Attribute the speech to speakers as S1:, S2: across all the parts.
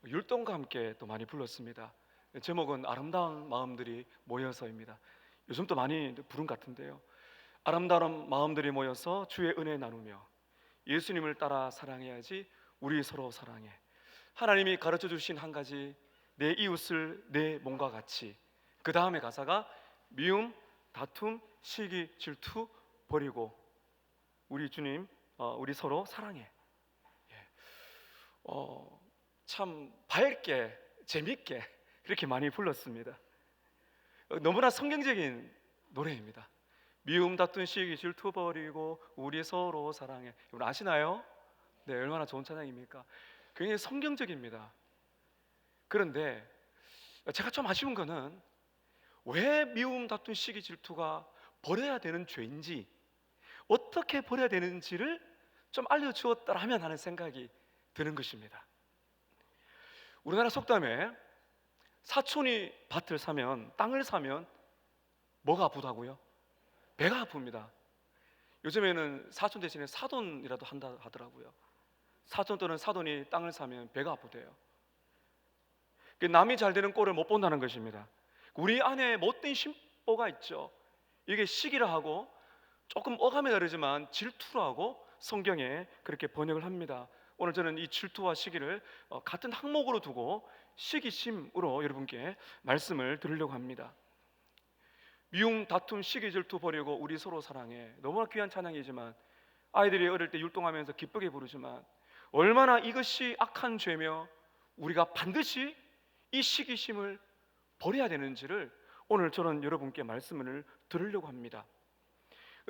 S1: 율동과 함께 또 많이 불렀습니다. 제목은 아름다운 마음들이 모여서입니다. 요즘 또 많이 부른 것 같은데요. 아름다운 마음들이 모여서 주의 은혜 나누며 예수님을 따라 사랑해야지 우리 서로 사랑해. 하나님이 가르쳐 주신 한 가지, 내 이웃을 내 몸과 같이. 그 다음에 가사가 미움, 다툼, 시기, 질투 버리고 우리 주님, 우리 서로 사랑해. 참 밝게 재밌게 그렇게 많이 불렀습니다. 너무나 성경적인 노래입니다. 미움, 다툰, 시기, 질투 버리고 우리 서로 사랑해. 여러분 아시나요? 네, 얼마나 좋은 찬양입니까? 굉장히 성경적입니다. 그런데 제가 좀 아쉬운 거는 왜 미움, 다툰, 시기, 질투가 버려야 되는 죄인지, 어떻게 버려야 되는지를 좀 알려주었더라 하면 하는 생각이 드는 것입니다. 우리나라 속담에 사촌이 밭을 사면, 땅을 사면 뭐가 아프다고요? 배가 아픕니다. 요즘에는 사촌 대신에 사돈이라도 한다 하더라고요. 사촌 또는 사돈이 땅을 사면 배가 아프대요. 남이 잘 되는 꼴을 못 본다는 것입니다. 우리 안에 못된 심보가 있죠. 이게 시기라 하고 조금 어감이 다르지만 질투라고 성경에 그렇게 번역을 합니다. 오늘 저는 이 질투와 시기를 같은 항목으로 두고 시기심으로 여러분께 말씀을 드리려고 합니다. 미움, 다툼, 시기, 질투 버리고 우리 서로 사랑해. 너무나 귀한 찬양이지만 아이들이 어릴 때 율동하면서 기쁘게 부르지만 얼마나 이것이 악한 죄며 우리가 반드시 이 시기심을 버려야 되는지를 오늘 저는 여러분께 말씀을 드리려고 합니다.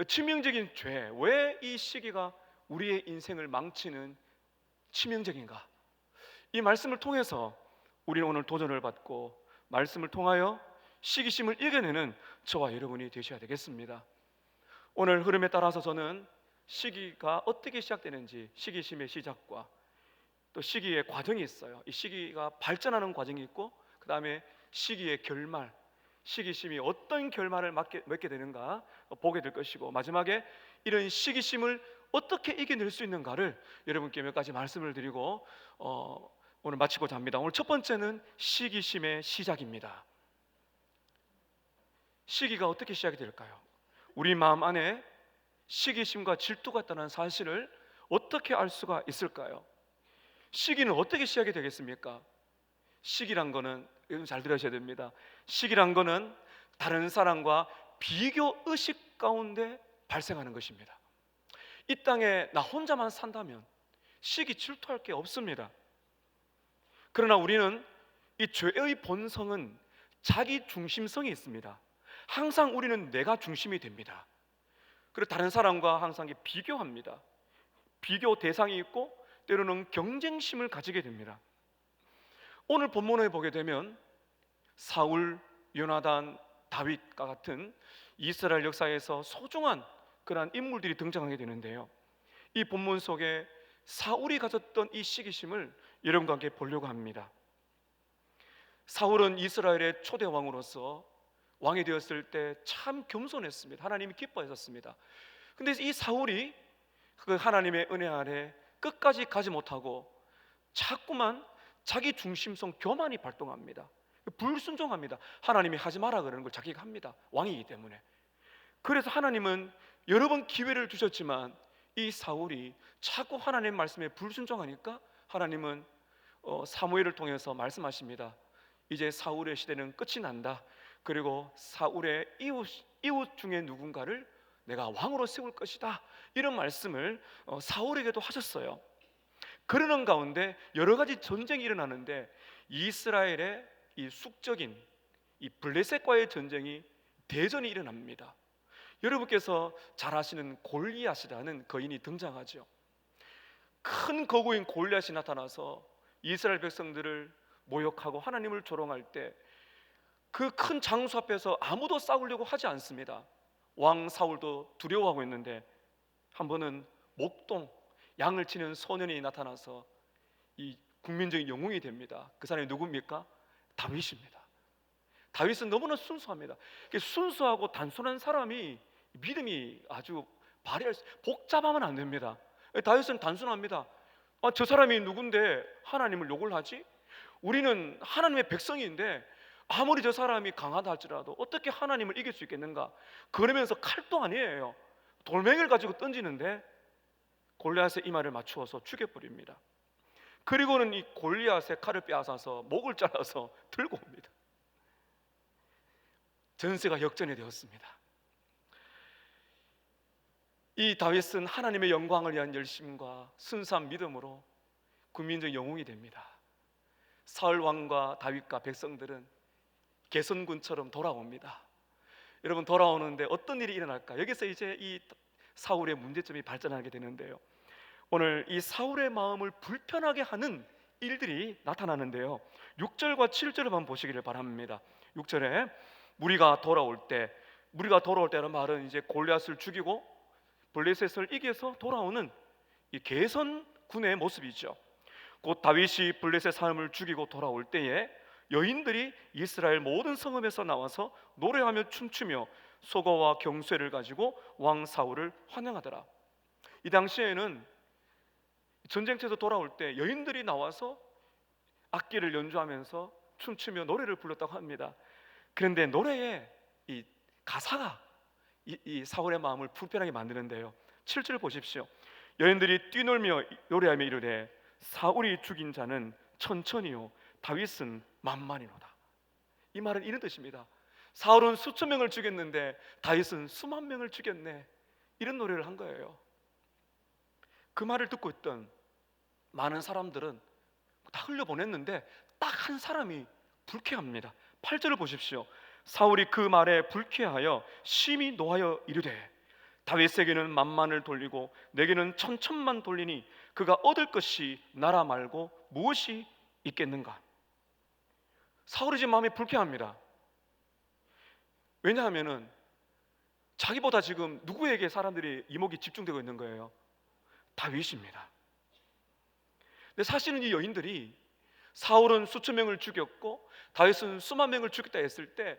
S1: 치명적인 죄, 왜 이 시기가 우리의 인생을 망치는 치명적인가? 이 말씀을 통해서 우리는 오늘 도전을 받고 말씀을 통하여 시기심을 이겨내는 저와 여러분이 되셔야 되겠습니다. 오늘 흐름에 따라서 저는 시기가 어떻게 시작되는지, 시기심의 시작과 또 시기의 과정이 있어요. 이 시기가 발전하는 과정이 있고 그 다음에 시기의 결말, 시기심이 어떤 결말을 맺게 되는가 보게 될 것이고, 마지막에 이런 시기심을 어떻게 이겨낼 수 있는가를 여러분께 몇 가지 말씀을 드리고 오늘 마치고자 합니다. 오늘 첫 번째는 시기심의 시작입니다. 시기가 어떻게 시작이 될까요? 우리 마음 안에 시기심과 질투가 있다는 사실을 어떻게 알 수가 있을까요? 시기는 어떻게 시작이 되겠습니까? 시기란 거는, 여러분 잘 들으셔야 됩니다. 시기란 거는 다른 사람과 비교 의식 가운데 발생하는 것입니다. 이 땅에 나 혼자만 산다면 시기 질투할 게 없습니다. 그러나 우리는 이 죄의 본성은 자기 중심성이 있습니다. 항상 우리는 내가 중심이 됩니다. 그리고 다른 사람과 항상 비교합니다. 비교 대상이 있고 때로는 경쟁심을 가지게 됩니다. 오늘 본문에 보게 되면 사울, 요나단, 다윗과 같은 이스라엘 역사에서 소중한 그러한 인물들이 등장하게 되는데요, 이 본문 속에 사울이 가졌던 이 시기심을 여러분과 함께 보려고 합니다. 사울은 이스라엘의 초대 왕으로서 왕이 되었을 때 참 겸손했습니다. 하나님이 기뻐하셨습니다. 근데 이 사울이 그 하나님의 은혜 아래 끝까지 가지 못하고 자꾸만 자기 중심성 교만이 발동합니다. 불순종합니다. 하나님이 하지 마라 그러는 걸 자기가 합니다. 왕이기 때문에. 그래서 하나님은 여러 번 기회를 주셨지만 이 사울이 자꾸 하나님의 말씀에 불순종하니까 하나님은 사무엘을 통해서 말씀하십니다. 이제 사울의 시대는 끝이 난다. 그리고 사울의 이웃 중에 누군가를 내가 왕으로 세울 것이다. 이런 말씀을 사울에게도 하셨어요. 그러는 가운데 여러 가지 전쟁이 일어나는데 이스라엘의 이 숙적인 이 블레셋과의 전쟁이, 대전이 일어납니다. 여러분께서 잘 아시는 골리앗이라는 거인이 등장하죠. 큰 거구인 골리앗이 나타나서 이스라엘 백성들을 모욕하고 하나님을 조롱할 때 그 큰 장수 앞에서 아무도 싸우려고 하지 않습니다. 왕 사울도 두려워하고 있는데 한 번은 목동, 양을 치는 소년이 나타나서 이 국민적인 영웅이 됩니다. 그 사람이 누굽니까? 다윗입니다. 다윗은 너무나 순수합니다. 순수하고 단순한 사람이 믿음이 아주 복잡하면 안 됩니다. 다윗은 단순합니다. 저 사람이 누군데 하나님을 욕을 하지? 우리는 하나님의 백성인데 아무리 저 사람이 강하다 할지라도 어떻게 하나님을 이길 수 있겠는가? 그러면서 칼도 아니에요, 돌멩이를 가지고 던지는데 골리앗의 이마를 맞추어서 죽여버립니다. 그리고는 이 골리앗의 칼을 빼앗아서 목을 잘라서 들고 옵니다. 전세가 역전이 되었습니다. 이 다윗은 하나님의 영광을 위한 열심과 순수한 믿음으로 국민적 영웅이 됩니다. 사울 왕과 다윗과 백성들은 개선군처럼 돌아옵니다. 여러분, 돌아오는데 어떤 일이 일어날까? 여기서 이제 이 사울의 문제점이 발전하게 되는데요, 오늘 이 사울의 마음을 불편하게 하는 일들이 나타나는데요, 6절과 7절을 한번 보시기를 바랍니다. 6절에 무리가 돌아올 때라는 말은 이제 골리앗을 죽이고 블레셋을 이겨서 돌아오는 이 개선군의 모습이죠. 곧 다윗이 블레셋 사람을 죽이고 돌아올 때에 여인들이 이스라엘 모든 성읍에서 나와서 노래하며 춤추며 소거와 경쇠를 가지고 왕 사울을 환영하더라. 이 당시에는 전쟁터에서 돌아올 때 여인들이 나와서 악기를 연주하면서 춤추며 노래를 불렀다고 합니다. 그런데 노래의 이 가사가 이 사울의 마음을 불편하게 만드는데요, 7절 보십시오. 여인들이 뛰놀며 노래하며 이르되 사울이 죽인 자는 천천히요 다윗은 만만이로다. 이 말은 이런 뜻입니다. 사울은 수천 명을 죽였는데 다윗은 수만 명을 죽였네, 이런 노래를 한 거예요. 그 말을 듣고 있던 많은 사람들은 다 흘려보냈는데 딱 한 사람이 불쾌합니다. 8절을 보십시오. 사울이 그 말에 불쾌하여 심히 노하여 이르되 다윗에게는 만만을 돌리고 내게는 천천만 돌리니 그가 얻을 것이 나라 말고 무엇이 있겠는가? 사울이 지금 마음이 불쾌합니다. 왜냐하면은 자기보다 지금 누구에게 사람들이 이목이 집중되고 있는 거예요? 다윗입니다. 근데 사실은 이 여인들이 사울은 수천 명을 죽였고 다윗은 수만 명을 죽였다 했을 때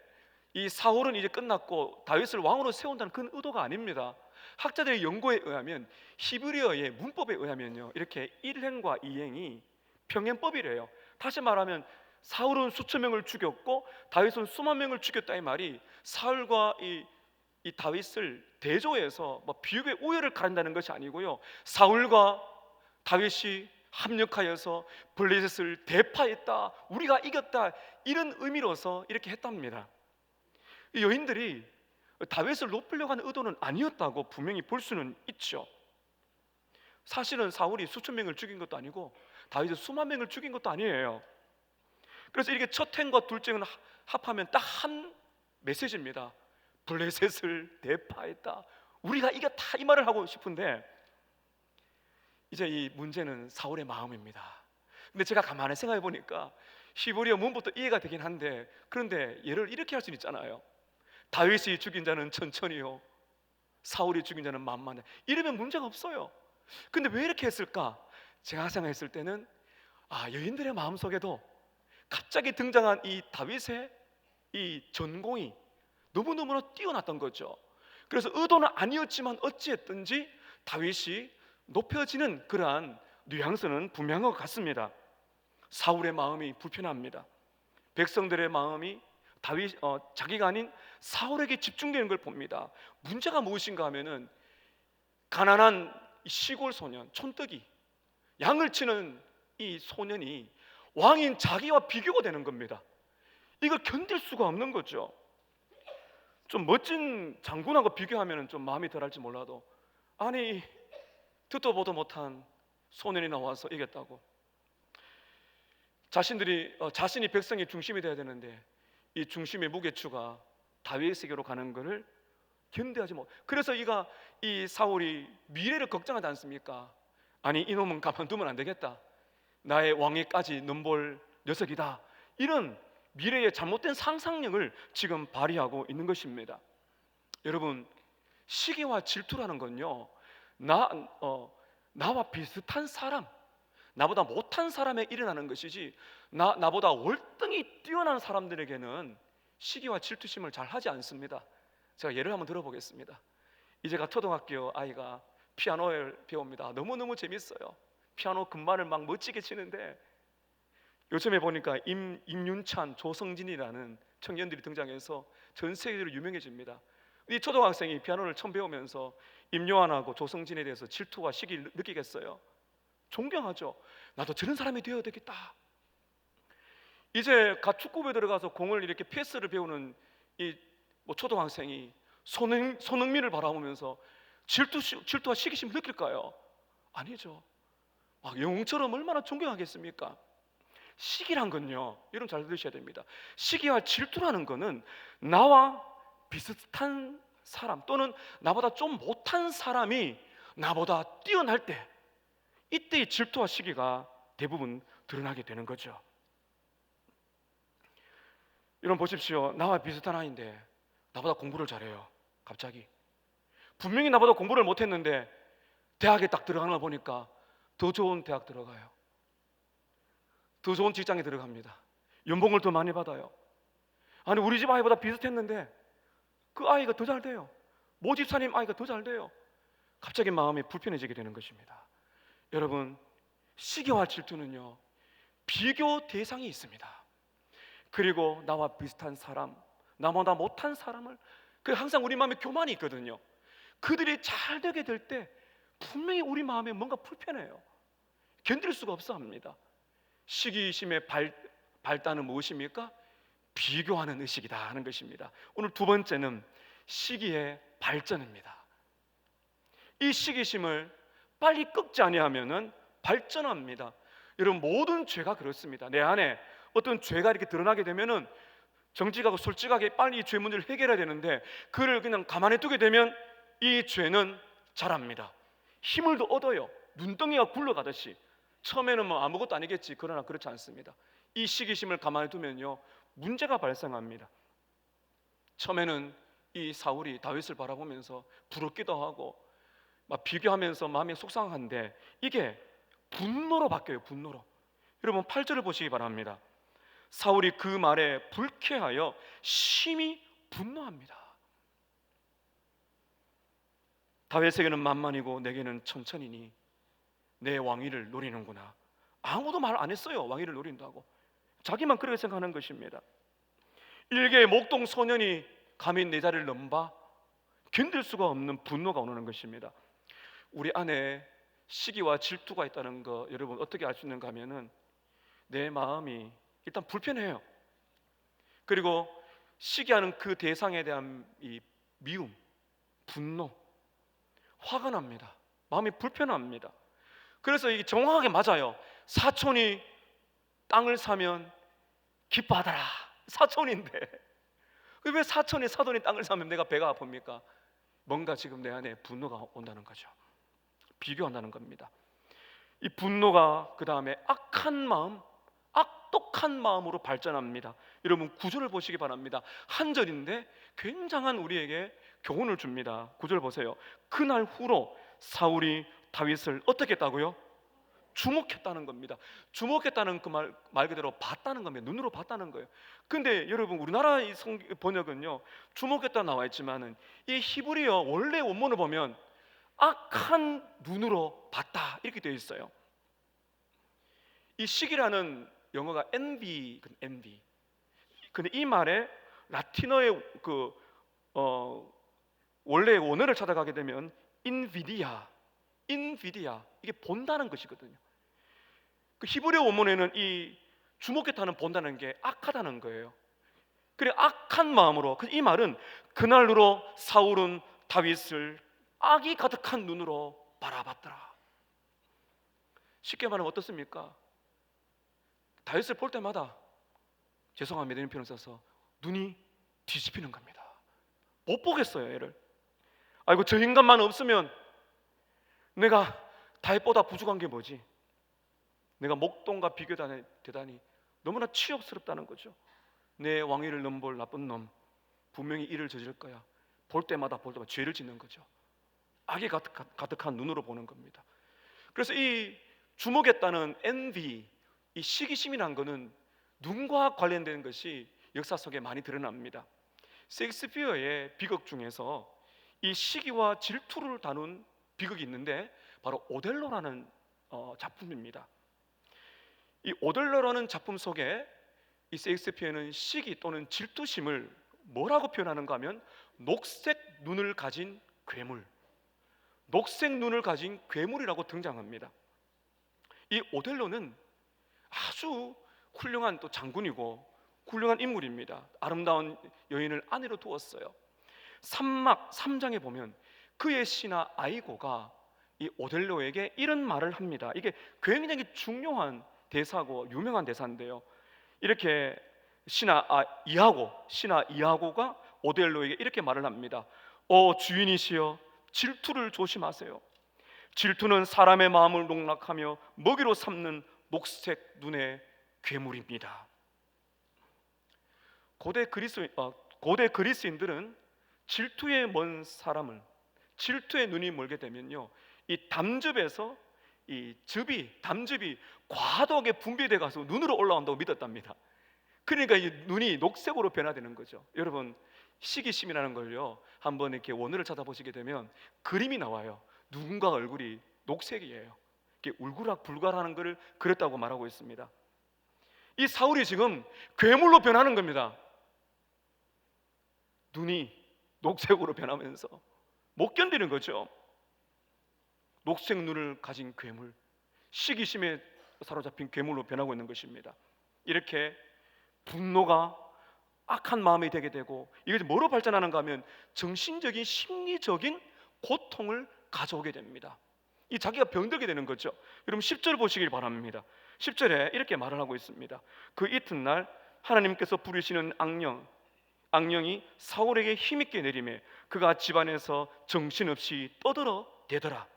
S1: 이 사울은 이제 끝났고 다윗을 왕으로 세운다는 그런 의도가 아닙니다. 학자들의 연구에 의하면 히브리어의 문법에 의하면요, 이렇게 일행과 이행이 평행법이래요. 다시 말하면 사울은 수천 명을 죽였고 다윗은 수만 명을 죽였다, 이 말이 사울과 이 다윗을 대조해서 뭐 비유의 우열을 가린다는 것이 아니고요, 사울과 다윗이 합력하여서 블레셋을 대파했다, 우리가 이겼다, 이런 의미로서 이렇게 했답니다. 이 여인들이 다윗을 높이려고 하는 의도는 아니었다고 분명히 볼 수는 있죠. 사실은 사울이 수천 명을 죽인 것도 아니고 다윗이 수만 명을 죽인 것도 아니에요. 그래서 이렇게 첫 행과 둘째 행을 합하면 딱 한 메시지입니다. 블레셋을 대파했다, 우리가 이겼다, 이 말을 하고 싶은데 이제 이 문제는 사울의 마음입니다. 근데 제가 가만히 생각해 보니까 히브리어 문부터 이해가 되긴 한데, 그런데 얘를 이렇게 할 수는 있잖아요. 다윗이 죽인 자는 천천히요 사울이 죽인 자는 만만해, 이러면 문제가 없어요. 근데 왜 이렇게 했을까? 제가 생각했을 때는 여인들의 마음속에도 갑자기 등장한 이 다윗의 이 전공이 너무너무나 뛰어났던 거죠. 그래서 의도는 아니었지만 어찌했든지 다윗이 높여지는 그러한 뉘앙스는 분명한 것 같습니다. 사울의 마음이 불편합니다. 백성들의 마음이 자기가 아닌 사울에게 집중되는 걸 봅니다. 문제가 무엇인가 하면은 가난한 시골 소년, 촌뜨기, 양을 치는 이 소년이 왕인 자기와 비교가 되는 겁니다. 이걸 견딜 수가 없는 거죠. 좀 멋진 장군하고 비교하면 좀 마음이 덜할지 몰라도, 아니 듣도 보도 못한 소년이 나와서 이겼다고. 자신이 백성의 중심이 돼야 되는데 이 중심의 무게추가 다윗에게로 가는 것을 견뎌하지 못. 그래서 이 사울이 미래를 걱정하지 않습니까? 아니 이놈은 가만두면 안 되겠다, 나의 왕위까지 넘볼 녀석이다, 이런 미래의 잘못된 상상력을 지금 발휘하고 있는 것입니다. 여러분, 시기와 질투라는 건요, 나와 비슷한 사람, 나보다 못한 사람에 일어나는 것이지 나보다 월등히 뛰어난 사람들에게는 시기와 질투심을 잘 하지 않습니다. 제가 예를 한번 들어보겠습니다. 이제가 초등학교 아이가 피아노를 배웁니다. 너무너무 재밌어요. 피아노 금반을 막 멋지게 치는데 요즘에 보니까 임윤찬, 조성진이라는 청년들이 등장해서 전 세계적으로 유명해집니다. 이 초등학생이 피아노를 처음 배우면서 임요한하고 조성진에 대해서 질투와 시기를 느끼겠어요? 존경하죠. 나도 저런 사람이 되어야 되겠다. 이제 갓 축구부에 들어가서 공을 이렇게 패스를 배우는 이 초등학생이 손흥민을 바라보면서 질투와 시기심을 느낄까요? 아니죠. 영웅처럼 얼마나 존경하겠습니까? 시기란 건요, 여러분 잘 들으셔야 됩니다. 시기와 질투라는 거는 나와 비슷한 사람 또는 나보다 좀 못한 사람이 나보다 뛰어날 때, 이때의 질투와 시기가 대부분 드러나게 되는 거죠. 여러분 보십시오. 나와 비슷한 아이인데 나보다 공부를 잘해요. 갑자기 분명히 나보다 공부를 못했는데 대학에 딱 들어가는 걸 보니까 더 좋은 대학 들어가요. 더 좋은 직장에 들어갑니다. 연봉을 더 많이 받아요. 아니, 우리 집 아이보다 비슷했는데 그 아이가 더 잘 돼요. 모집사님 아이가 더 잘 돼요. 갑자기 마음이 불편해지게 되는 것입니다. 여러분, 시기와 질투는요, 비교 대상이 있습니다. 그리고 나와 비슷한 사람, 나보다 못한 사람을, 항상 우리 마음에 교만이 있거든요. 그들이 잘 되게 될 때 분명히 우리 마음에 뭔가 불편해요. 견딜 수가 없어 합니다. 시기심의 발단은 무엇입니까? 비교하는 의식이다 하는 것입니다. 오늘 두 번째는 시기의 발전입니다. 이 시기심을 빨리 꺾지 아니하면은 발전합니다. 여러분, 모든 죄가 그렇습니다. 내 안에 어떤 죄가 이렇게 드러나게 되면은 정직하고 솔직하게 빨리 이 죄 문제를 해결해야 되는데, 그를 그냥 가만히 두게 되면 이 죄는 자랍니다. 힘을 더 얻어요. 눈덩이가 굴러가듯이. 처음에는 아무것도 아니겠지. 그러나 그렇지 않습니다. 이 시기심을 가만히 두면요, 문제가 발생합니다. 처음에는 이 사울이 다윗을 바라보면서 부럽기도 하고 막 비교하면서 마음이 속상한데 이게 분노로 바뀌어요. 분노로. 여러분 8절을 보시기 바랍니다. 사울이 그 말에 불쾌하여 심히 분노합니다. 다윗에게는 만만이고 내게는 천천히니 내 왕위를 노리는구나. 아무도 말 안 했어요. 왕위를 노린다고. 자기만 그렇게 생각하는 것입니다. 일개의 목동 소년이 감히 내 자리를 넘봐? 견딜 수가 없는 분노가 오는 것입니다. 우리 안에 시기와 질투가 있다는 거 여러분 어떻게 알 수 있는가 하면은 내 마음이 일단 불편해요. 그리고 시기하는 그 대상에 대한 이 미움, 분노, 화가 납니다. 마음이 불편합니다. 그래서 이게 정확하게 맞아요. 사촌이 땅을 사면 기뻐하더라. 사촌인데 왜 사촌이 사돈이 땅을 사면 내가 배가 아픕니까? 뭔가 지금 내 안에 분노가 온다는 거죠. 비교한다는 겁니다. 이 분노가 그 다음에 악한 마음, 악독한 마음으로 발전합니다. 여러분 9절을 보시기 바랍니다. 한 절인데 굉장한 우리에게 교훈을 줍니다. 9절 보세요. 그날 후로 사울이 다윗을 어떻게 했다고요? 주목했다는 겁니다. 주목했다는 그 말 그대로 봤다는 겁니다. 눈으로 봤다는 거예요. 근데 여러분 우리나라 이 번역은요, 주목했다 나와 있지만은 이 히브리어 원래 원문을 보면 악한 눈으로 봤다 이렇게 되어 있어요. 이 시기라는 영어가 envy. 근데 이 말에 라틴어의 원래 원어를 찾아가게 되면 invidia 이게 본다는 것이거든요. 그 히브리어 원문에는 이 주목했다는 본다는 게 악하다는 거예요. 그래 악한 마음으로, 이 말은 그날로 사울은 다윗을 악이 가득한 눈으로 바라봤더라. 쉽게 말하면 어떻습니까? 다윗을 볼 때마다 죄송합니다 이런 표현을 써서 눈이 뒤집히는 겁니다. 못 보겠어요 얘를. 아이고 저 인간만 없으면 내가 다윗보다 부족한 게 뭐지? 내가 목동과 비교되다니 너무나 치욕스럽다는 거죠. 내 왕위를 넘볼 나쁜 놈 분명히 일을 저질 거야. 볼 때마다 죄를 짓는 거죠. 악이 가득한 눈으로 보는 겁니다. 그래서 이 주목했다는 envy, 이 시기심이라는 것은 눈과 관련된 것이 역사 속에 많이 드러납니다. 셰익스피어의 비극 중에서 이 시기와 질투를 다룬 비극이 있는데 바로 오델로라는 작품입니다. 이 오델로라는 작품 속에 이 셰익스피어는 시기 또는 질투심을 뭐라고 표현하는가 하면 녹색 눈을 가진 괴물, 녹색 눈을 가진 괴물이라고 등장합니다. 이 오델로는 아주 훌륭한 또 장군이고 훌륭한 인물입니다. 아름다운 여인을 아내로 두었어요. 3막 3장에 보면 그의 신하 아이고가 이 오델로에게 이런 말을 합니다. 이게 굉장히 중요한 대사고 유명한 대사인데요. 이렇게 신하 이하고가 오델로에게 이렇게 말을 합니다. 주인이시여, 질투를 조심하세요. 질투는 사람의 마음을 농락하며 먹이로 삼는 녹색 눈의 괴물입니다. 고대 그리스인들은 질투에 먼 사람을, 질투의 눈이 멀게 되면요, 이 담즙에서 이 담즙이 과도하게 분비돼 가서 눈으로 올라온다고 믿었답니다. 그러니까 이 눈이 녹색으로 변화되는 거죠. 여러분, 시기심이라는 걸요, 한번 이렇게 원어를 찾아보시게 되면 그림이 나와요. 누군가 얼굴이 녹색이에요. 이렇게 울그락불그락하는 것을 그랬다고 말하고 있습니다. 이 사울이 지금 괴물로 변하는 겁니다. 눈이 녹색으로 변하면서 못 견디는 거죠. 녹색 눈을 가진 괴물, 시기심에 사로잡힌 괴물로 변하고 있는 것입니다. 이렇게 분노가 악한 마음이 되게 되고, 이것이 뭐로 발전하는가 하면 정신적인 심리적인 고통을 가져오게 됩니다. 이 자기가 병들게 되는 거죠. 여러분 10절 보시길 바랍니다. 10절에 이렇게 말을 하고 있습니다. 그 이튿날 하나님께서 부르시는 악령이 사울에게 힘있게 내리매 그가 집안에서 정신없이 떠들어대더라.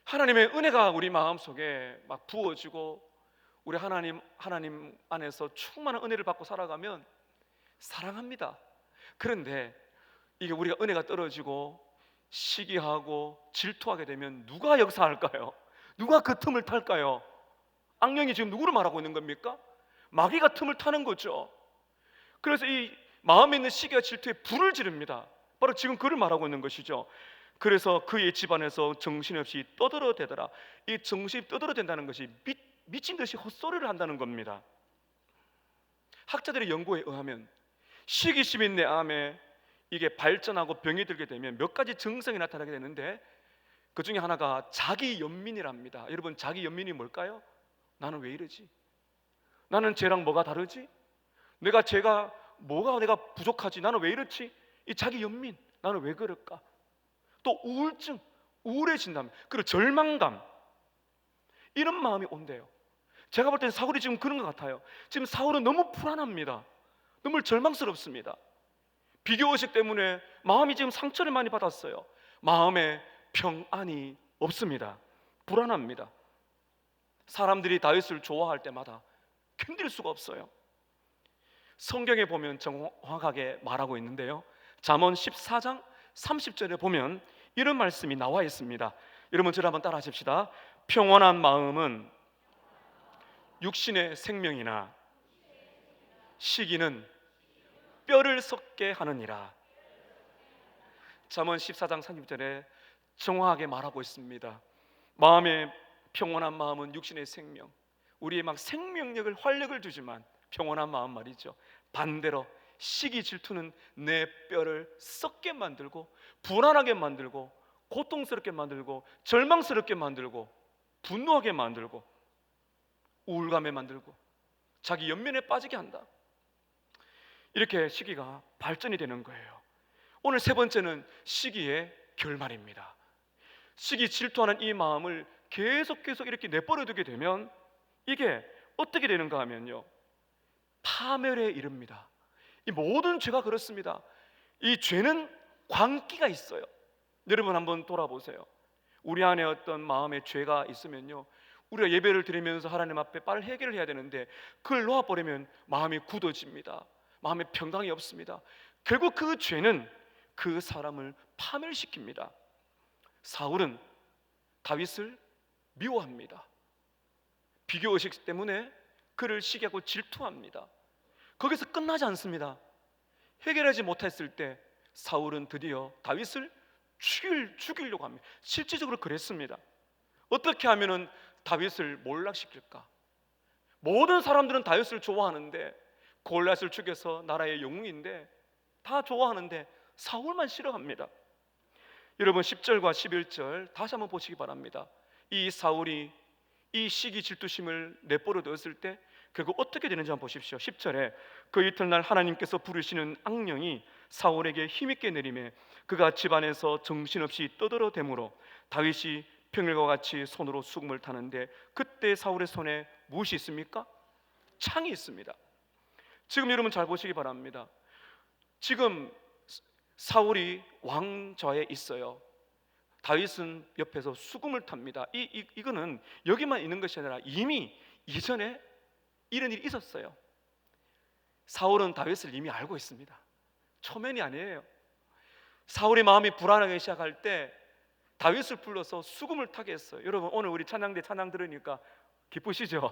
S1: 하나님의 은혜가 우리 마음속에 막 부어지고 우리 하나님 안에서 충만한 은혜를 받고 살아가면 사랑합니다. 그런데 이게 우리가 은혜가 떨어지고 시기하고 질투하게 되면 누가 역사할까요? 누가 그 틈을 탈까요? 악령이 지금 누구를 말하고 있는 겁니까? 마귀가 틈을 타는 거죠. 그래서 이 마음에 있는 시기와 질투에 불을 지릅니다. 바로 지금 그를 말하고 있는 것이죠. 그래서 그의 집안에서 정신없이 떠들어대더라. 이 정신이 떠들어댄다는 것이 미친 듯이 헛소리를 한다는 겁니다. 학자들의 연구에 의하면 시기심이 내 암에 이게 발전하고 병이 들게 되면 몇 가지 증상이 나타나게 되는데 그 중에 하나가 자기 연민이랍니다. 여러분, 자기 연민이 뭘까요? 나는 왜 이러지? 나는 쟤랑 뭐가 다르지? 내가 부족하지? 나는 왜 이렇지? 이 자기 연민, 나는 왜 그럴까? 또 우울증, 우울해진다면, 그리고 절망감, 이런 마음이 온대요. 제가 볼 때는 사울이 지금 그런 것 같아요. 지금 사울은 너무 불안합니다. 너무 절망스럽습니다. 비교의식 때문에 마음이 지금 상처를 많이 받았어요. 마음에 평안이 없습니다. 불안합니다. 사람들이 다윗을 좋아할 때마다 견딜 수가 없어요. 성경에 보면 정확하게 말하고 있는데요, 잠언 14장 30절에 보면 이런 말씀이 나와 있습니다. 여러분, 저를 한번 따라 하십시다. 평온한 마음은 육신의 생명이나 시기는 뼈를 썩게 하느니라. 잠언 14장 30절에 정확하게 말하고 있습니다. 마음의 평온한 마음은 육신의 생명, 우리의 막 생명력을, 활력을 주지만 평온한 마음 말이죠, 반대로 시기 질투는 내 뼈를 썩게 만들고 불안하게 만들고 고통스럽게 만들고 절망스럽게 만들고 분노하게 만들고 우울감에 만들고 자기 연민에 빠지게 한다. 이렇게 시기가 발전이 되는 거예요. 오늘 세 번째는 시기의 결말입니다. 시기 질투하는 이 마음을 계속 이렇게 내버려 두게 되면 이게 어떻게 되는가 하면요, 파멸에 이릅니다. 이 모든 죄가 그렇습니다. 이 죄는 광기가 있어요. 여러분 한번 돌아보세요. 우리 안에 어떤 마음의 죄가 있으면요, 우리가 예배를 드리면서 하나님 앞에 빨리 해결을 해야 되는데 그걸 놓아버리면 마음이 굳어집니다. 마음에 평강이 없습니다. 결국 그 죄는 그 사람을 파멸시킵니다. 사울은 다윗을 미워합니다. 비교의식 때문에 그를 시기하고 질투합니다. 거기서 끝나지 않습니다. 해결하지 못했을 때 사울은 드디어 다윗을 죽이려고 합니다. 실질적으로 그랬습니다. 어떻게 하면은 다윗을 몰락시킬까? 모든 사람들은 다윗을 좋아하는데, 골리앗을 죽여서 나라의 영웅인데 다 좋아하는데 사울만 싫어합니다. 여러분 10절과 11절 다시 한번 보시기 바랍니다. 이 사울이 이 시기 질투심을 내버려두었을 때 결국 어떻게 되는지 한번 보십시오. 10절에 그 이튿날 하나님께서 부르시는 악령이 사울에게 힘있게 내림에 그가 집안에서 정신없이 떠들어대므로 다윗이 평일과 같이 손으로 수금을 타는데 그때 사울의 손에 무엇이 있습니까? 창이 있습니다. 지금 여러분 잘 보시기 바랍니다. 지금 사울이 왕좌에 있어요. 다윗은 옆에서 수금을 탑니다. 이거는 여기만 있는 것이 아니라 이미 이전에 이런 일이 있었어요. 사울은 다윗을 이미 알고 있습니다. 초면이 아니에요. 사울의 마음이 불안하기 시작할 때 다윗을 불러서 수금을 타게 했어요. 여러분 오늘 우리 찬양대 찬양 들으니까 기쁘시죠?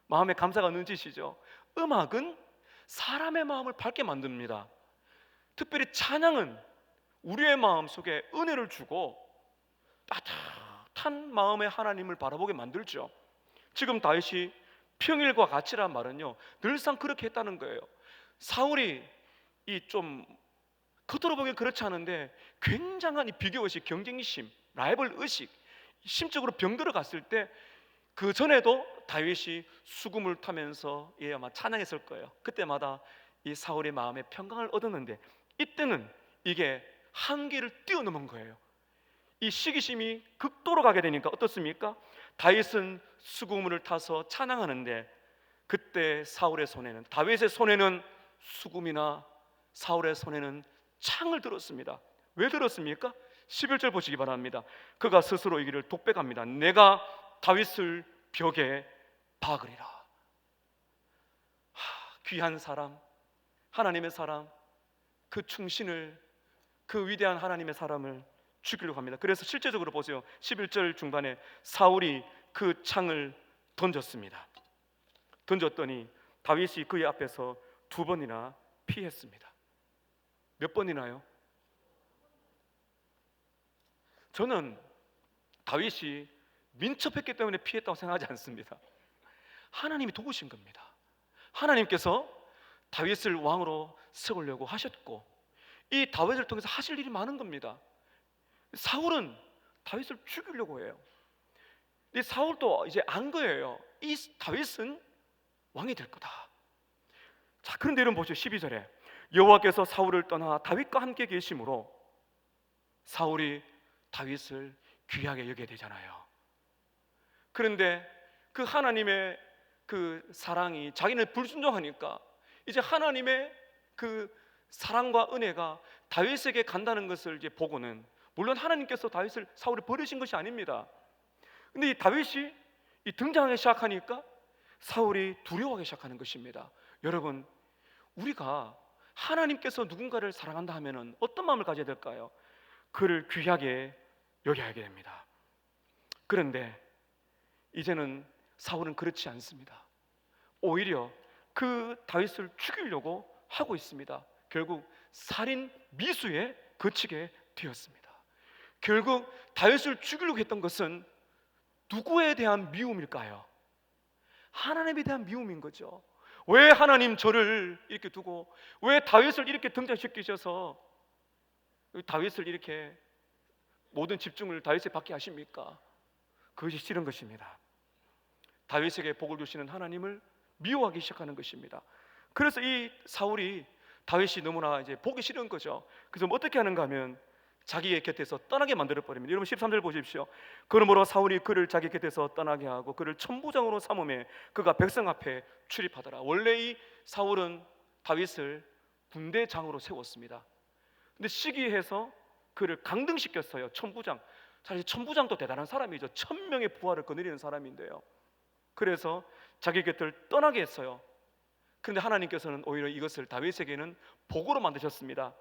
S1: 마음에 감사가 넘치시죠? 음악은 사람의 마음을 밝게 만듭니다. 특별히 찬양은 우리의 마음 속에 은혜를 주고 따뜻한 마음에 하나님을 바라보게 만들죠. 지금 다윗이 평일과 같이란 말은요 늘상 그렇게 했다는 거예요. 사울이 좀 겉으로 보기엔 그렇지 않은데 굉장한 이 비교의식, 경쟁심, 라이벌 의식, 심적으로 병들어 갔을 때 그 전에도 다윗이 수금을 타면서 아마 찬양했을 거예요. 그때마다 이 사울의 마음에 평강을 얻었는데 이때는 이게 한계를 뛰어넘은 거예요. 이 시기심이 극도로 가게 되니까 어떻습니까? 다윗은 수금을 타서 찬양하는데 그때 사울의 손에는, 다윗의 손에는 수금이나 사울의 손에는 창을 들었습니다. 왜 들었습니까? 11절 보시기 바랍니다. 그가 스스로 이기를 독백합니다. 내가 다윗을 벽에 박으리라. 귀한 사람, 하나님의 사람, 그 충신을, 그 위대한 하나님의 사람을 죽이려고 합니다. 그래서 실제적으로 보세요. 11절 중반에 사울이 그 창을 던졌습니다. 던졌더니 다윗이 그의 앞에서 2번이나 피했습니다. 몇 번이나요? 저는 다윗이 민첩했기 때문에 피했다고 생각하지 않습니다. 하나님이 도우신 겁니다. 하나님께서 다윗을 왕으로 세우려고 하셨고 이 다윗을 통해서 하실 일이 많은 겁니다. 사울은 다윗을 죽이려고 해요. 이 사울도 이제 안 거예요. 이 다윗은 왕이 될 거다. 자, 그런데 여러분 보시죠. 12절에 여호와께서 사울을 떠나 다윗과 함께 계심으로 사울이 다윗을 귀하게 여기게 되잖아요. 그런데 그 하나님의 그 사랑이 자기는 불순종하니까 이제 하나님의 그 사랑과 은혜가 다윗에게 간다는 것을 이제 보고는, 물론 하나님께서 다윗을 사울을 버리신 것이 아닙니다. 근데 이 다윗이 등장하기 시작하니까 사울이 두려워하기 시작하는 것입니다. 여러분, 우리가 하나님께서 누군가를 사랑한다 하면은 어떤 마음을 가져야 될까요? 그를 귀하게 여겨야게 됩니다. 그런데 이제는 사울은 그렇지 않습니다. 오히려 그 다윗을 죽이려고 하고 있습니다. 결국 살인 미수에 그치게 되었습니다. 결국 다윗을 죽이려고 했던 것은 누구에 대한 미움일까요? 하나님에 대한 미움인 거죠. 왜 하나님 저를 이렇게 두고, 왜 다윗을 이렇게 등장시키셔서 다윗을 이렇게 모든 집중을 다윗에 받게 하십니까? 그것이 싫은 것입니다. 다윗에게 복을 주시는 하나님을 미워하기 시작하는 것입니다. 그래서 이 사울이 다윗이 너무나 이제 보기 싫은 거죠. 그래서 어떻게 하는가 하면 자기의 곁에서 떠나게 만들어 버립니다. 여러분 13절 보십시오. 그러므로 사울이 그를 자기 곁에서 떠나게 하고 그를 천부장으로 삼음에 그가 백성 앞에 출입하더라. 원래 이 사울은 다윗을 군대장으로 세웠습니다. 근데 시기해서 그를 강등시켰어요. 천부장. 사실 천부장도 대단한 사람이죠. 1000명의 부하를 거느리는 사람인데요. 그래서 자기 곁을 떠나게 했어요. 그런데 하나님께서는 오히려 이것을 다윗에게는 복으로 만드셨습니다.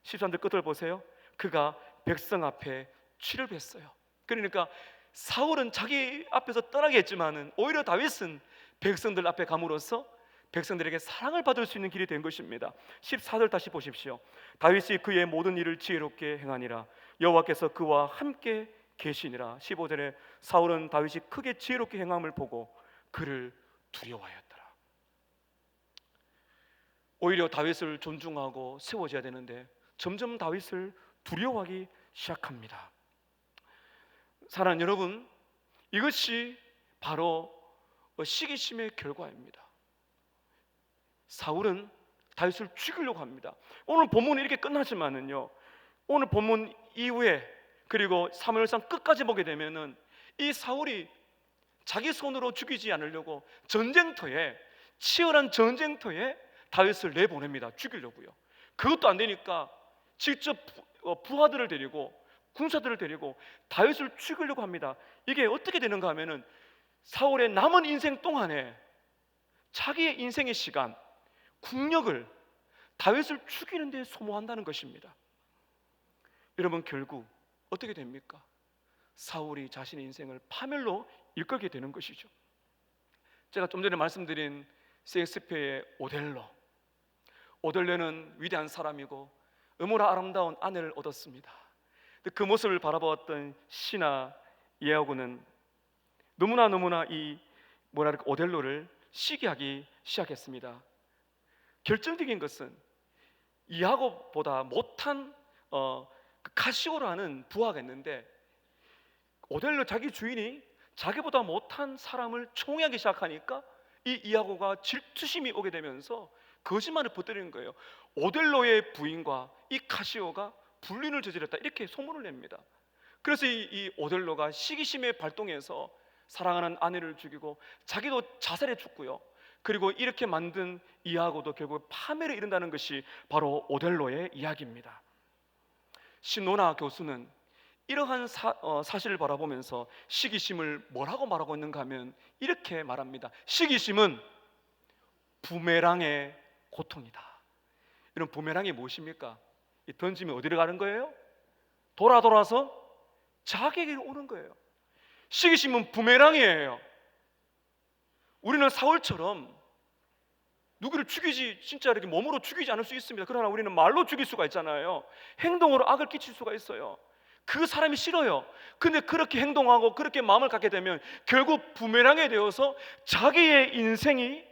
S1: 13절 끝을 보세요. 그가 백성 앞에 출입했어요. 그러니까 사울은 자기 앞에서 떠나게 했지만은 오히려 다윗은 백성들 앞에 감으로써 백성들에게 사랑을 받을 수 있는 길이 된 것입니다. 14절 다시 보십시오. 다윗이 그의 모든 일을 지혜롭게 행하니라. 여호와께서 그와 함께 계시니라. 15절에 사울은 다윗이 크게 지혜롭게 행함을 보고 그를 두려워하였더라. 오히려 다윗을 존중하고 세워져야 되는데 점점 다윗을 두려워하기 시작합니다. 사랑하는 여러분, 이것이 바로 시기심의 결과입니다. 사울은 다윗을 죽이려고 합니다. 오늘 본문은 이렇게 끝나지만은요, 오늘 본문 이후에 그리고 사무엘상 끝까지 보게 되면은 이 사울이 자기 손으로 죽이지 않으려고 치열한 전쟁터에 다윗을 내보냅니다. 죽이려고요. 그것도 안 되니까 직접 부하들을 데리고 군사들을 데리고 다윗을 죽이려고 합니다. 이게 어떻게 되는가 하면은 사울의 남은 인생 동안에 자기의 인생의 시간, 국력을 다윗을 죽이는 데 소모한다는 것입니다. 여러분, 결국 어떻게 됩니까? 사울이 자신의 인생을 파멸로 이끌게 되는 것이죠. 제가 좀 전에 말씀드린 셰익스피어의 오델로는 위대한 사람이고 너무나 아름다운 아내를 얻었습니다. 그 모습을 바라보았던 신하 이아고는 너무나 이 오델로를 시기하기 시작했습니다. 결정적인 것은 이아고보다 못한 카시오라는 부하가 있는데, 오델로 자기 주인이 자기보다 못한 사람을 총애하기 시작하니까 이 이아고가 질투심이 오게 되면서 거짓말을 퍼뜨리는 거예요. 오델로의 부인과 이 카시오가 불륜을 저질렀다, 이렇게 소문을 냅니다. 그래서 이 오델로가 시기심에 발동해서 사랑하는 아내를 죽이고 자기도 자살해 죽고요. 그리고 이렇게 만든 이아고도 결국 파멸에 이른다는 것이 바로 오델로의 이야기입니다. 신노나 교수는 이러한 사실을 바라보면서 시기심을 뭐라고 말하고 있는가 하면 이렇게 말합니다. 시기심은 부메랑의 고통이다. 이런 부메랑이 무엇입니까? 던지면 어디로 가는 거예요? 돌아서 자기에게 오는 거예요. 시기심은 부메랑이에요. 우리는 사울처럼 누구를 죽이지, 진짜 이렇게 몸으로 죽이지 않을 수 있습니다. 그러나 우리는 말로 죽일 수가 있잖아요. 행동으로 악을 끼칠 수가 있어요. 그 사람이 싫어요. 근데 그렇게 행동하고 그렇게 마음을 갖게 되면 결국 부메랑이 되어서 자기의 인생이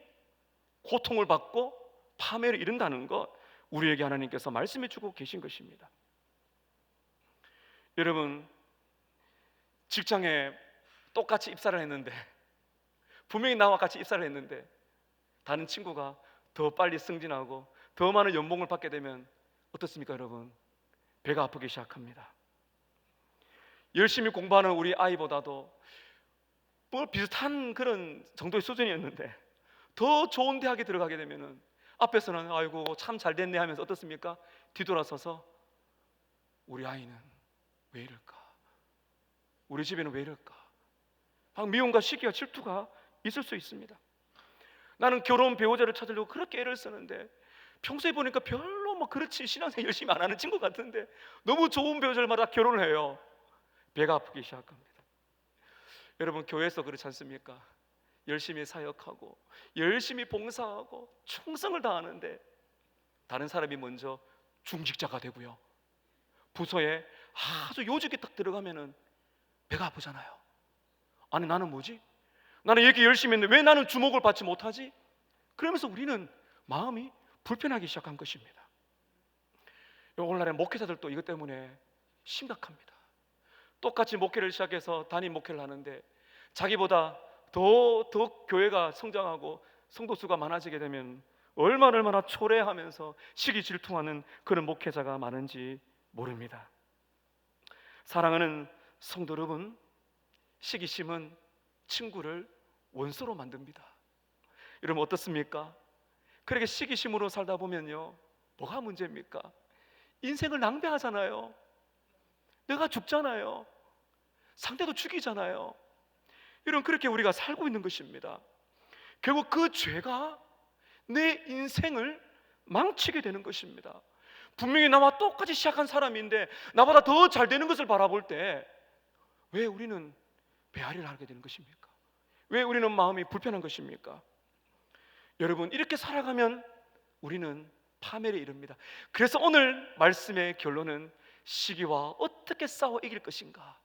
S1: 고통을 받고 파멸을 이룬다는 것, 우리에게 하나님께서 말씀해 주고 계신 것입니다. 여러분, 직장에 똑같이 입사를 했는데, 분명히 나와 같이 입사를 했는데 다른 친구가 더 빨리 승진하고 더 많은 연봉을 받게 되면 어떻습니까, 여러분? 배가 아프기 시작합니다. 열심히 공부하는 우리 아이보다도 뭐 비슷한 그런 정도의 수준이었는데 더 좋은 대학에 들어가게 되면은 앞에서는 아이고 참 잘 됐네 하면서 어떻습니까? 뒤돌아서서 우리 아이는 왜 이럴까? 우리 집에는 왜 이럴까? 미움과 시기와 질투가 있을 수 있습니다. 나는 결혼 배우자를 찾으려고 그렇게 애를 쓰는데 평소에 보니까 별로 뭐 그렇지 신앙생활 열심히 안 하는 친구 같은데 너무 좋은 배우자를 만나 결혼을 해요. 배가 아프기 시작합니다. 여러분, 교회에서 그렇지 않습니까? 열심히 사역하고 열심히 봉사하고 충성을 다하는데 다른 사람이 먼저 중직자가 되고요, 부서에 아주 요직에 딱 들어가면은 배가 아프잖아요. 아니 나는 뭐지? 나는 이렇게 열심히 했는데 왜 나는 주목을 받지 못하지? 그러면서 우리는 마음이 불편하기 시작한 것입니다. 오늘날의 목회자들도 이것 때문에 심각합니다. 똑같이 목회를 시작해서 담임 목회를 하는데 자기보다 더 교회가 성장하고 성도 수가 많아지게 되면 얼마나 초래하면서 시기 질투하는 그런 목회자가 많은지 모릅니다. 사랑하는 성도 여러분, 시기심은 친구를 원수로 만듭니다. 여러분 어떻습니까? 그렇게 시기심으로 살다 보면요, 뭐가 문제입니까? 인생을 낭비하잖아요. 내가 죽잖아요. 상대도 죽이잖아요. 이런 그렇게 우리가 살고 있는 것입니다. 결국 그 죄가 내 인생을 망치게 되는 것입니다. 분명히 나와 똑같이 시작한 사람인데 나보다 더 잘 되는 것을 바라볼 때 왜 우리는 배앓이를 하게 되는 것입니까? 왜 우리는 마음이 불편한 것입니까? 여러분, 이렇게 살아가면 우리는 파멸에 이릅니다. 그래서 오늘 말씀의 결론은 시기와 어떻게 싸워 이길 것인가,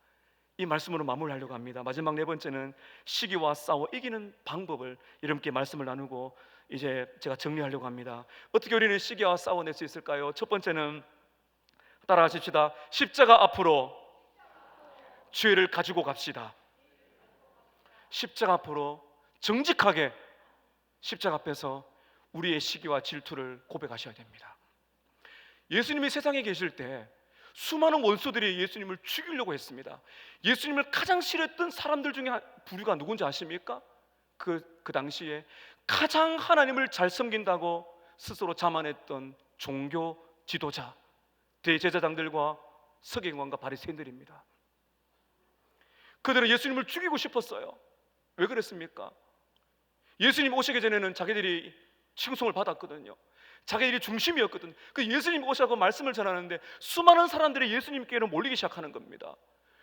S1: 이 말씀으로 마무리하려고 합니다. 마지막 네 번째는 시기와 싸워 이기는 방법을 여러분께 말씀을 나누고 이제 제가 정리하려고 합니다. 어떻게 우리는 시기와 싸워낼 수 있을까요? 첫 번째는 따라하십시다. 십자가 앞으로 죄를 가지고 갑시다. 십자가 앞으로 정직하게 십자가 앞에서 우리의 시기와 질투를 고백하셔야 됩니다. 예수님이 세상에 계실 때 수많은 원수들이 예수님을 죽이려고 했습니다. 예수님을 가장 싫어했던 사람들 중에 부류가 누군지 아십니까? 그 당시에 가장 하나님을 잘 섬긴다고 스스로 자만했던 종교 지도자, 대제사장들과 서기관과 바리새인들입니다. 그들은 예수님을 죽이고 싶었어요. 왜 그랬습니까? 예수님 오시기 전에는 자기들이 칭송을 받았거든요. 자기들이 중심이었거든요. 그 예수님 오시고 말씀을 전하는데 수많은 사람들이 예수님께로 몰리기 시작하는 겁니다.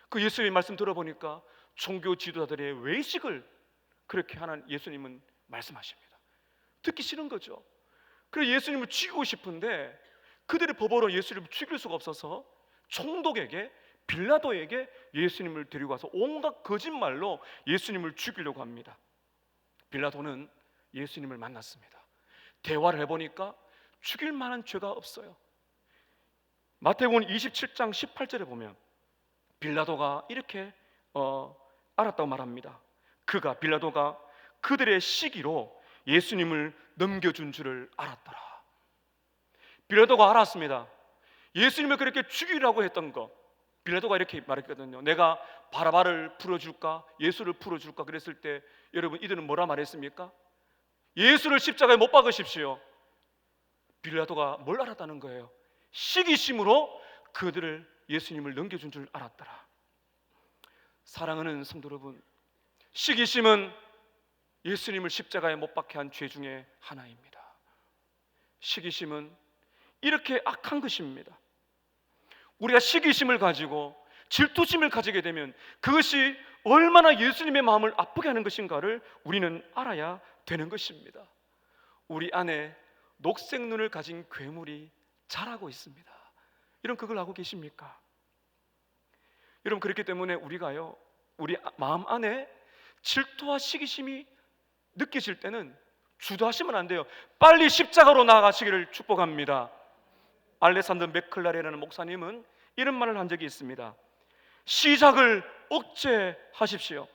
S1: 그 예수님의 말씀 들어보니까 종교 지도자들의 외식을 그렇게 하는 예수님은 말씀하십니다. 듣기 싫은 거죠. 그래서 예수님을 죽이고 싶은데 그들의 법으로 예수님을 죽일 수가 없어서 총독에게, 빌라도에게 예수님을 데리고 와서 온갖 거짓말로 예수님을 죽이려고 합니다. 빌라도는 예수님을 만났습니다. 대화를 해보니까 죽일 만한 죄가 없어요. 마태복음 27장 18절에 보면 빌라도가 이렇게 알았다고 말합니다. 빌라도가 그들의 시기로 예수님을 넘겨준 줄을 알았더라. 빌라도가 알았습니다. 예수님을 그렇게 죽이라고 했던 거, 빌라도가 이렇게 말했거든요. 내가 바라바를 풀어줄까, 예수를 풀어줄까 그랬을 때 여러분 이들은 뭐라 말했습니까? 예수를 십자가에 못 박으십시오. 빌라도가 뭘 알았다는 거예요? 시기심으로 그들을, 예수님을 넘겨준 줄 알았더라. 사랑하는 성도 여러분, 시기심은 예수님을 십자가에 못 박게 한 죄 중에 하나입니다. 시기심은 이렇게 악한 것입니다. 우리가 시기심을 가지고 질투심을 가지게 되면 그것이 얼마나 예수님의 마음을 아프게 하는 것인가를 우리는 알아야 되는 것입니다. 우리 안에 녹색 눈을 가진 괴물이 자라고 있습니다. 여러분 그걸 알고 계십니까? 여러분 그렇기 때문에 우리가요, 우리 마음 안에 질투와 시기심이 느끼실 때는 주저하시면 안 돼요. 빨리 십자가로 나아가시기를 축복합니다. 알레산더 맥클라레라는 목사님은 이런 말을 한 적이 있습니다. 시작을 억제하십시오.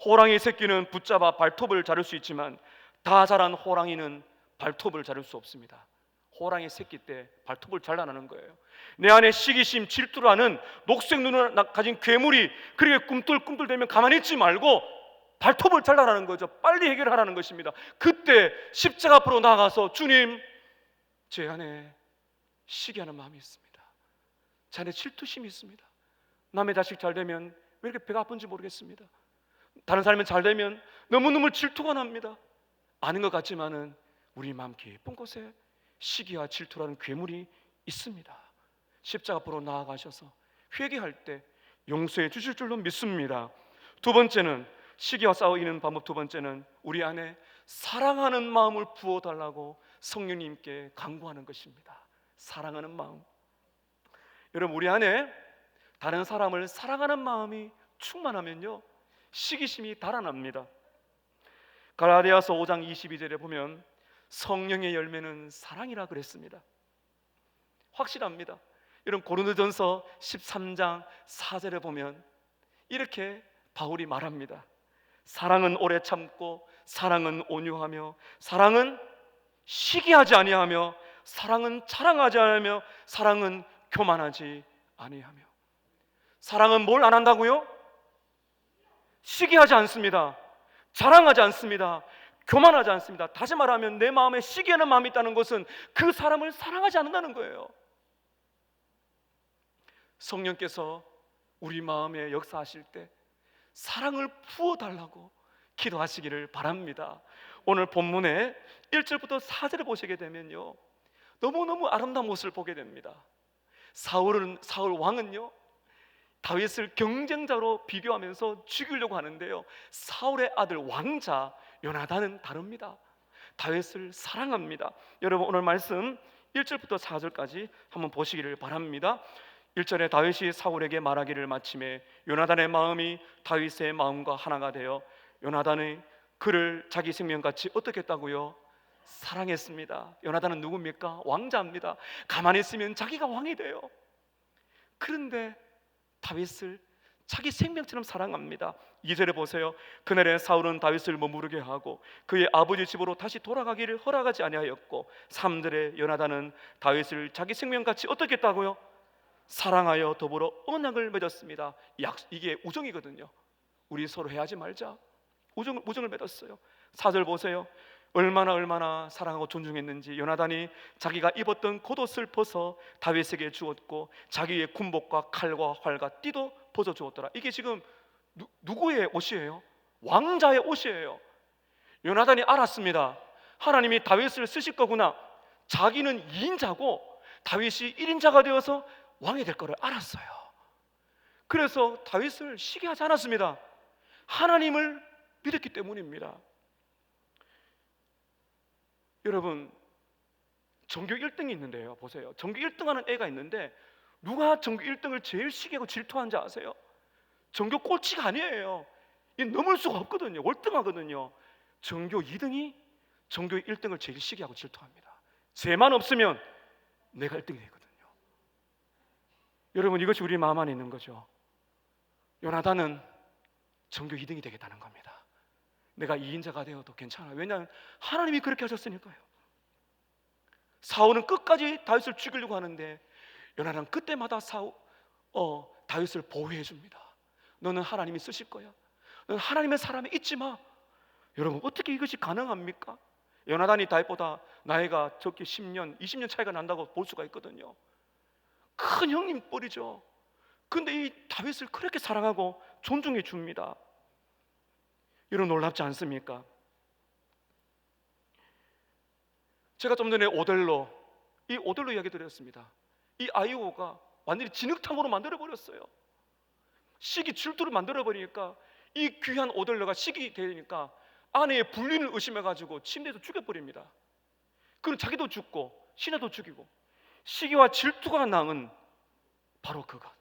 S1: 호랑이 새끼는 붙잡아 발톱을 자를 수 있지만 다 자란 호랑이는 발톱을 자를 수 없습니다. 호랑이 새끼 때 발톱을 잘라내는 거예요. 내 안에 시기심, 질투라는 녹색 눈을 가진 괴물이 그렇게 꿈틀꿈틀대면 가만히 있지 말고 발톱을 잘라내는 거죠. 빨리 해결하라는 것입니다. 그때 십자가 앞으로 나가서 주님, 제 안에 시기하는 마음이 있습니다. 제 안에 질투심이 있습니다. 남의 자식 잘 되면 왜 이렇게 배가 아픈지 모르겠습니다. 다른 사람은 잘 되면 너무너무 질투가 납니다. 아는 것 같지만은 우리 마음 깊은 곳에 시기와 질투라는 괴물이 있습니다. 십자가 앞으로 나아가셔서 회개할 때 용서해 주실 줄로 믿습니다. 두 번째는, 시기와 싸워 이기는 방법 두 번째는 우리 안에 사랑하는 마음을 부어달라고 성령님께 간구하는 것입니다. 사랑하는 마음. 여러분 우리 안에 다른 사람을 사랑하는 마음이 충만하면요 시기심이 달아납니다. 갈라디아서 5장 22절에 보면 성령의 열매는 사랑이라 그랬습니다. 확실합니다. 여러분 고린도전서 13장 4절에 보면 이렇게 바울이 말합니다. 사랑은 오래 참고, 사랑은 온유하며, 사랑은 시기하지 아니하며, 사랑은 자랑하지 아니하며, 사랑은 교만하지 아니하며. 사랑은 뭘 안 한다고요? 시기하지 않습니다. 자랑하지 않습니다. 교만하지 않습니다. 다시 말하면 내 마음에 시기하는 마음이 있다는 것은 그 사람을 사랑하지 않는다는 거예요. 성령께서 우리 마음에 역사하실 때 사랑을 부어달라고 기도하시기를 바랍니다. 오늘 본문에 1절부터 4절을 보시게 되면요 너무너무 아름다운 모습을 보게 됩니다. 사울 왕은요 다윗을 경쟁자로 비교하면서 죽이려고 하는데요 사울의 아들 왕자 요나단은 다릅니다. 다윗을 사랑합니다. 여러분 오늘 말씀 1절부터 4절까지 한번 보시기를 바랍니다. 1절에 다윗이 사울에게 말하기를 마침에 요나단의 마음이 다윗의 마음과 하나가 되어 요나단이 그를 자기 생명같이 어떻게 했다고요? 사랑했습니다. 요나단은 누굽니까? 왕자입니다. 가만히 있으면 자기가 왕이 돼요. 그런데 다윗을 자기 생명처럼 사랑합니다. 2절에 보세요. 그날에 사울은 다윗을 머무르게 하고 그의 아버지 집으로 다시 돌아가기를 허락하지 아니하였고 3절에 요나단은 다윗을 자기 생명같이 어떻게 했다고요? 사랑하여 더불어 언약을 맺었습니다. 이게 우정이거든요. 우리 서로 해하지 말자. 우정을 맺었어요. 4절 보세요. 얼마나 사랑하고 존중했는지 요나단이 자기가 입었던 겉옷을 벗어 다윗에게 주었고 자기의 군복과 칼과 활과 띠도 벗어 주었더라. 이게 지금 누구의 옷이에요? 왕자의 옷이에요. 요나단이 알았습니다. 하나님이 다윗을 쓰실 거구나. 자기는 2인자고 다윗이 1인자가 되어서 왕이 될 거를 알았어요. 그래서 다윗을 시기하지 않았습니다. 하나님을 믿었기 때문입니다. 여러분, 전교 1등이 있는데요. 보세요. 전교 1등하는 애가 있는데 누가 전교 1등을 제일 시기하고 질투하는지 아세요? 전교 꼴찌가 아니에요. 이 넘을 수가 없거든요. 월등하거든요. 전교 2등이 전교 1등을 제일 시기하고 질투합니다. 쟤만 없으면 내가 1등이 되거든요. 여러분, 이것이 우리 마음 안에 있는 거죠. 요나단은 전교 2등이 되겠다는 겁니다. 내가 2인자가 되어도 괜찮아요. 왜냐하면 하나님이 그렇게 하셨으니까요. 사울은 끝까지 다윗을 죽이려고 하는데 요나단 그때마다 다윗을 보호해 줍니다. 너는 하나님이 쓰실 거야. 너는 하나님의 사람에 잊지 마. 여러분, 어떻게 이것이 가능합니까? 요나단이 다윗보다 나이가 적게 10년, 20년 차이가 난다고 볼 수가 있거든요. 큰 형님 뻘이죠. 근데 이 다윗을 그렇게 사랑하고 존중해 줍니다. 여러분, 놀랍지 않습니까? 제가 좀 전에 오델로 이야기 드렸습니다. 이 아이오가 완전히 진흙탕으로 만들어버렸어요. 시기 질투를 만들어버리니까 이 귀한 오델로가 시기 되니까 아내의 불륜을 의심해가지고 침대에서 죽여버립니다. 그럼 자기도 죽고 시내도 죽이고 시기와 질투가 낳은 바로 그것.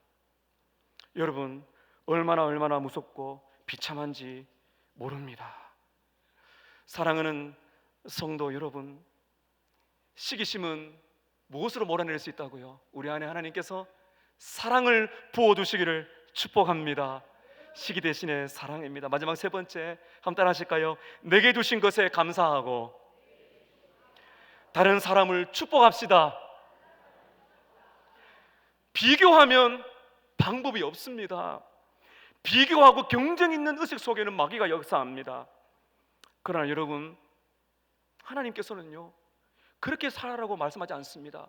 S1: 여러분, 얼마나 무섭고 비참한지 모릅니다. 사랑하는 성도 여러분, 시기심은 무엇으로 몰아낼 수 있다고요? 우리 안에 하나님께서 사랑을 부어주시기를 축복합니다. 시기 대신에 사랑입니다. 마지막 세 번째, 한번 따라 하실까요? 내게 주신 것에 감사하고 다른 사람을 축복합시다. 비교하면 방법이 없습니다. 비교하고 경쟁 있는 의식 속에는 마귀가 역사합니다. 그러나 여러분, 하나님께서는요 그렇게 살아라고 말씀하지 않습니다.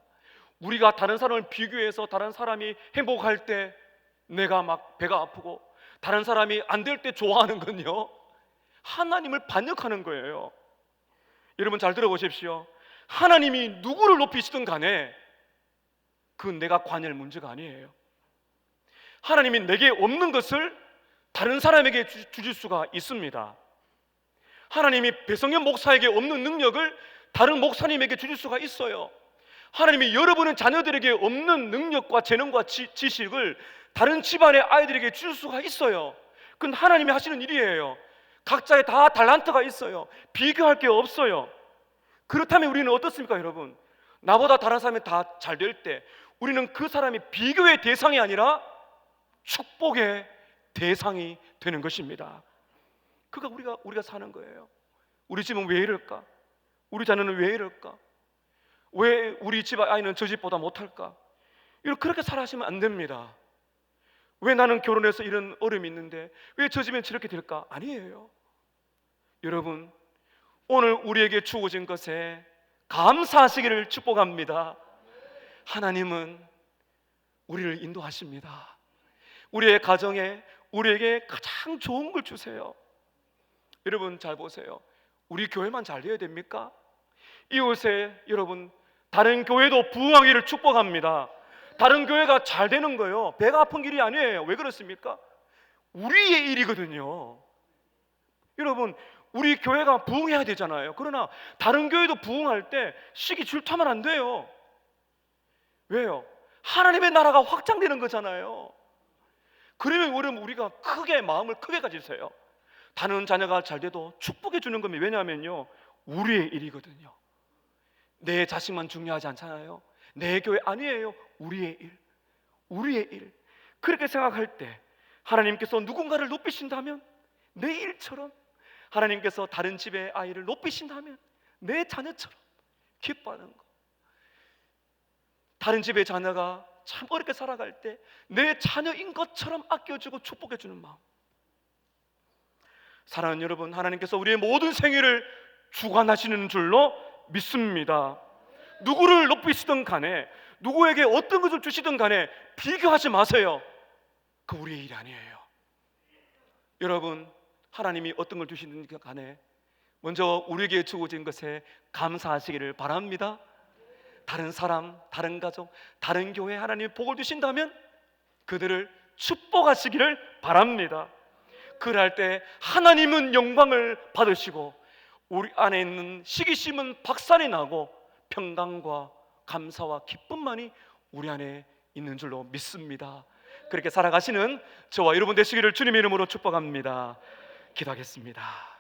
S1: 우리가 다른 사람을 비교해서 다른 사람이 행복할 때 내가 막 배가 아프고 다른 사람이 안 될 때 좋아하는 건요 하나님을 반역하는 거예요. 여러분, 잘 들어보십시오. 하나님이 누구를 높이시든 간에 그건 내가 관여할 문제가 아니에요. 하나님이 내게 없는 것을 다른 사람에게 주실 수가 있습니다. 하나님이 배성현 목사에게 없는 능력을 다른 목사님에게 주실 수가 있어요. 하나님이 여러분의 자녀들에게 없는 능력과 재능과 지식을 다른 집안의 아이들에게 주실 수가 있어요. 그건 하나님이 하시는 일이에요. 각자의 다 달란트가 있어요. 비교할 게 없어요. 그렇다면 우리는 어떻습니까, 여러분? 나보다 다른 사람이 다 잘 될 때 우리는 그 사람이 비교의 대상이 아니라 축복의 대상이 되는 것입니다. 그가 우리가 사는 거예요. 우리 집은 왜 이럴까? 우리 자녀는 왜 이럴까? 왜 우리 집 아이는 저 집보다 못할까? 그렇게 살아가시면 안 됩니다. 왜 나는 결혼해서 이런 어려움이 있는데 왜 저 집엔 저렇게 될까? 아니에요. 여러분, 오늘 우리에게 주어진 것에 감사하시기를 축복합니다. 하나님은 우리를 인도하십니다. 우리의 가정에 우리에게 가장 좋은 걸 주세요. 여러분, 잘 보세요. 우리 교회만 잘 돼야 됩니까? 이곳에 여러분 다른 교회도 부흥하기를 축복합니다. 다른 교회가 잘 되는 거예요. 배가 아픈 길이 아니에요. 왜 그렇습니까? 우리의 일이거든요. 여러분, 우리 교회가 부흥해야 되잖아요. 그러나 다른 교회도 부흥할 때 시기 질투하면 안 돼요. 왜요? 하나님의 나라가 확장되는 거잖아요. 그러면 우리가 마음을 크게 가지세요. 다른 자녀가 잘 돼도 축복해 주는 겁니다. 왜냐하면요, 우리의 일이거든요. 내 자식만 중요하지 않잖아요. 내 교회 아니에요. 우리의 일. 그렇게 생각할 때 하나님께서 누군가를 높이신다면 내 일처럼, 하나님께서 다른 집의 아이를 높이신다면 내 자녀처럼 기뻐하는 거. 다른 집의 자녀가 참 어렵게 살아갈 때 내 자녀인 것처럼 아껴주고 축복해주는 마음. 사랑하는 여러분, 하나님께서 우리의 모든 생애를 주관하시는 줄로 믿습니다. 누구를 높이시든 간에, 누구에게 어떤 것을 주시든 간에 비교하지 마세요. 그 우리의 일이 아니에요. 여러분, 하나님이 어떤 걸 주시든 간에 먼저 우리에게 주어진 것에 감사하시기를 바랍니다. 다른 사람, 다른 가족, 다른 교회 하나님이 복을 주신다면 그들을 축복하시기를 바랍니다. 그럴 때 하나님은 영광을 받으시고 우리 안에 있는 시기심은 박살이 나고 평강과 감사와 기쁨만이 우리 안에 있는 줄로 믿습니다. 그렇게 살아가시는 저와 여러분 되시기를 주님의 이름으로 축복합니다. 기도하겠습니다.